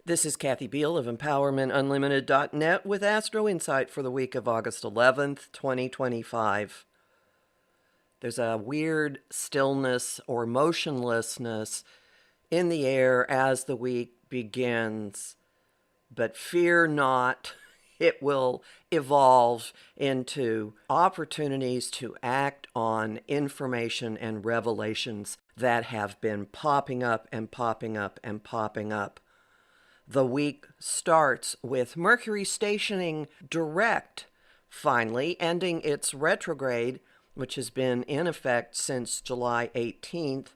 This is Kathy Biehl of EmpowermentUnlimited.net with Astro-Insight for the week of August 11th, 2025. There's a weird stillness or motionlessness in the air as the week begins. But fear not, it will evolve into opportunities to act on information and revelations that have been popping up and popping up and popping up. The week starts with Mercury stationing direct, finally ending its retrograde, which has been in effect since July 18th.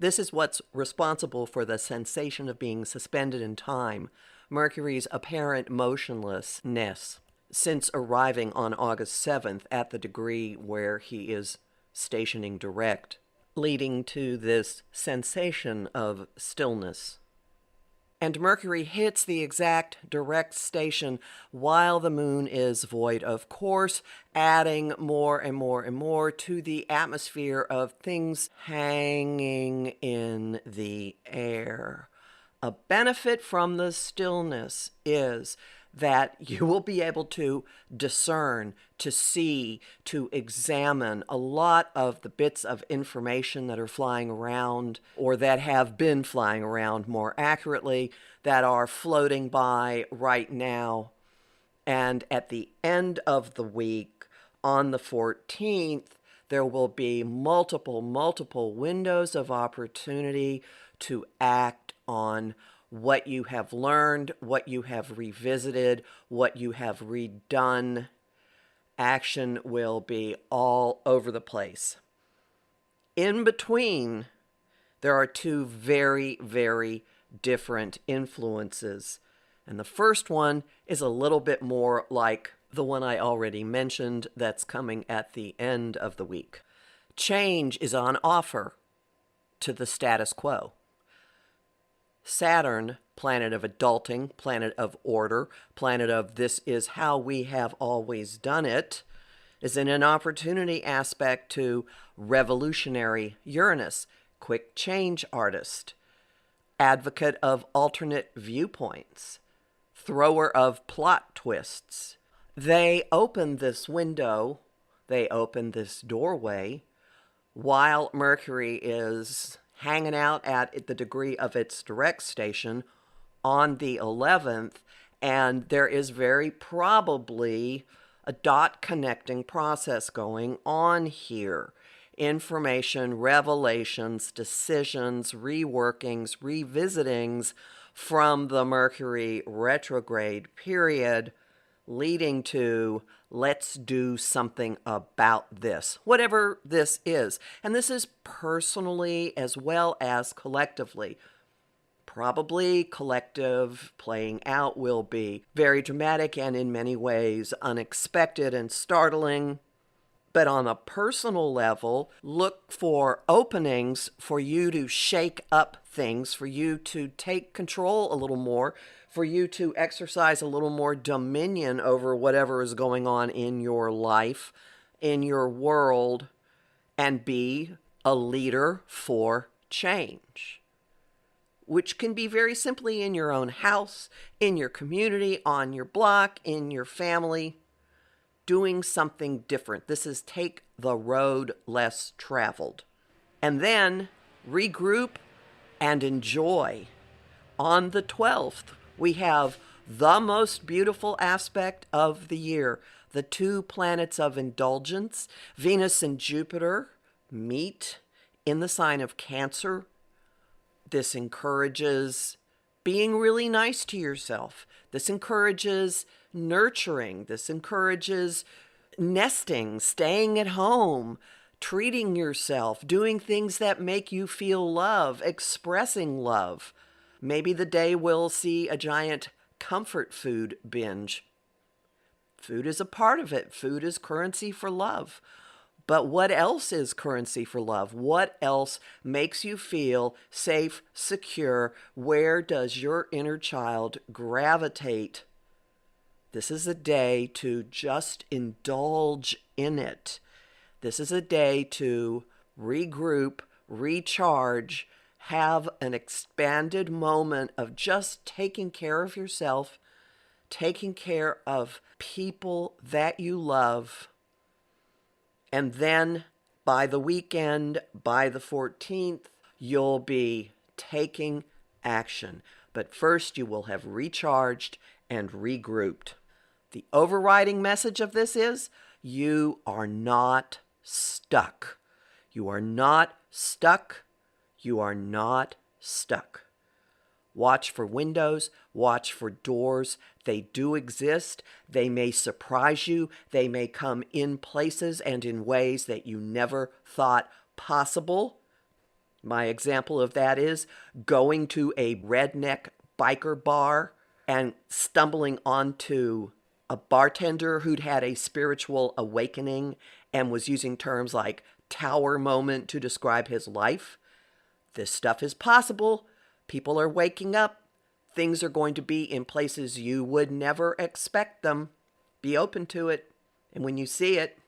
This is what's responsible for the sensation of being suspended in time, Mercury's apparent motionlessness, since arriving on August 7th at the degree where he is stationing direct, leading to this sensation of stillness. And Mercury hits the exact direct station while the moon is void, of course, adding more and more and more to the atmosphere of things hanging in the air. A benefit from the stillness is that you will be able to discern, to see, to examine a lot of the bits of information that are flying around, or that have been flying around more accurately, that are floating by right now. And at the end of the week, on the 14th, there will be multiple windows of opportunity to act on what you have learned, what you have revisited, what you have redone. Action will be all over the place. In between, there are two very, very different influences. And the first one is a little bit more like the one I already mentioned that's coming at the end of the week. Change is on offer to the status quo. Saturn, planet of adulting, planet of order, planet of this is how we have always done it, is in an opportunity aspect to revolutionary Uranus, quick change artist, advocate of alternate viewpoints, thrower of plot twists. They open this window, they open this doorway, while Mercury is hanging out at the degree of its direct station on the 11th, and there is very probably a dot connecting process going on here. Information, revelations, decisions, reworkings, revisitings from the Mercury retrograde period, leading to let's do something about this, whatever this is. And this is personally as well as collectively. Probably collective playing out will be very dramatic and in many ways unexpected and startling. But on a personal level, look for openings for you to shake up things, for you to take control a little more, for you to exercise a little more dominion over whatever is going on in your life, in your world, and be a leader for change, which can be very simply in your own house, in your community, on your block, in your family, doing something different. This is take the road less traveled. And then regroup and enjoy. On the 12th, we have the most beautiful aspect of the year. The two planets of indulgence, Venus and Jupiter, meet in the sign of Cancer. This encourages being really nice to yourself. This encourages nurturing. This encourages nesting, staying at home, treating yourself, doing things that make you feel love, expressing love. Maybe the day will see a giant comfort food binge. Food is a part of it. Food is currency for love. But what else is currency for love? What else makes you feel safe, secure? Where does your inner child gravitate? This is a day to just indulge in it. This is a day to regroup, recharge, have an expanded moment of just taking care of yourself, taking care of people that you love, and then by the weekend, by the 14th, you'll be taking action. But first, you will have recharged and regrouped. The overriding message of this is you are not stuck. You are not stuck. You are not stuck. Watch for windows, watch for doors. They do exist. They may surprise you. They may come in places and in ways that you never thought possible. My example of that is going to a redneck biker bar and stumbling onto a bartender who'd had a spiritual awakening and was using terms like tower moment to describe his life. This stuff is possible. People are waking up. Things are going to be in places you would never expect them. Be open to it. And when you see it,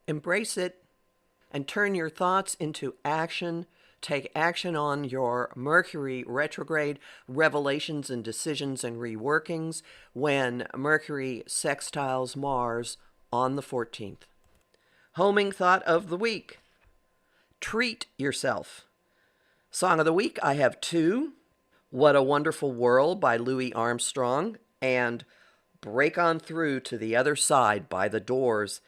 embrace it and turn your thoughts into action. Take action on your Mercury retrograde revelations and decisions and reworkings when Mercury sextiles Mars on the 14th. Homing thought of the week. Treat yourself. Song of the week, I have two. What a Wonderful World by Louis Armstrong and Break On Through to the Other Side by The Doors.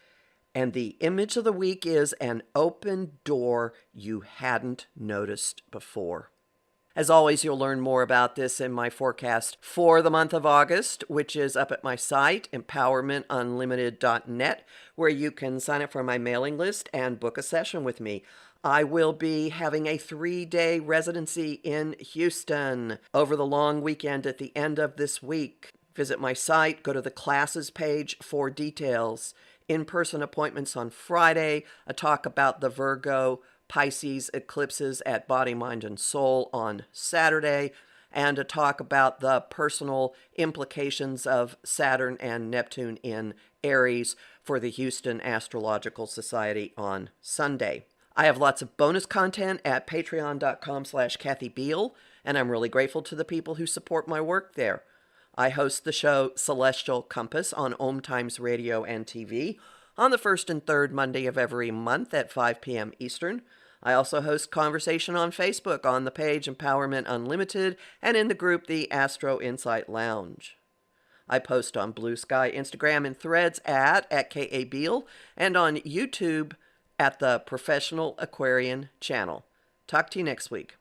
And the image of the week is an open door you hadn't noticed before. As always, you'll learn more about this in my forecast for the month of August, which is up at my site, empowermentunlimited.net, where you can sign up for my mailing list and book a session with me. I will be having a 3-day residency in Houston over the long weekend at the end of this week. Visit my site, go to the classes page for details. In-person appointments on Friday, a talk about the Virgo Pisces eclipses at Body, Mind, and Soul on Saturday, and a talk about the personal implications of Saturn and Neptune in Aries for the Houston Astrological Society on Sunday. I have lots of bonus content at patreon.com/Kathy Biehl, and I'm really grateful to the people who support my work there. I host the show Celestial Compass on Om Times Radio and TV on the first and third Monday of every month at 5 p.m. Eastern. I also host conversation on Facebook on the page Empowerment Unlimited and in the group the Astro-Insight Lounge. I post on Blue Sky, Instagram, and Threads at K.A. Biehl and on YouTube at the Professional Aquarian channel. Talk to you next week.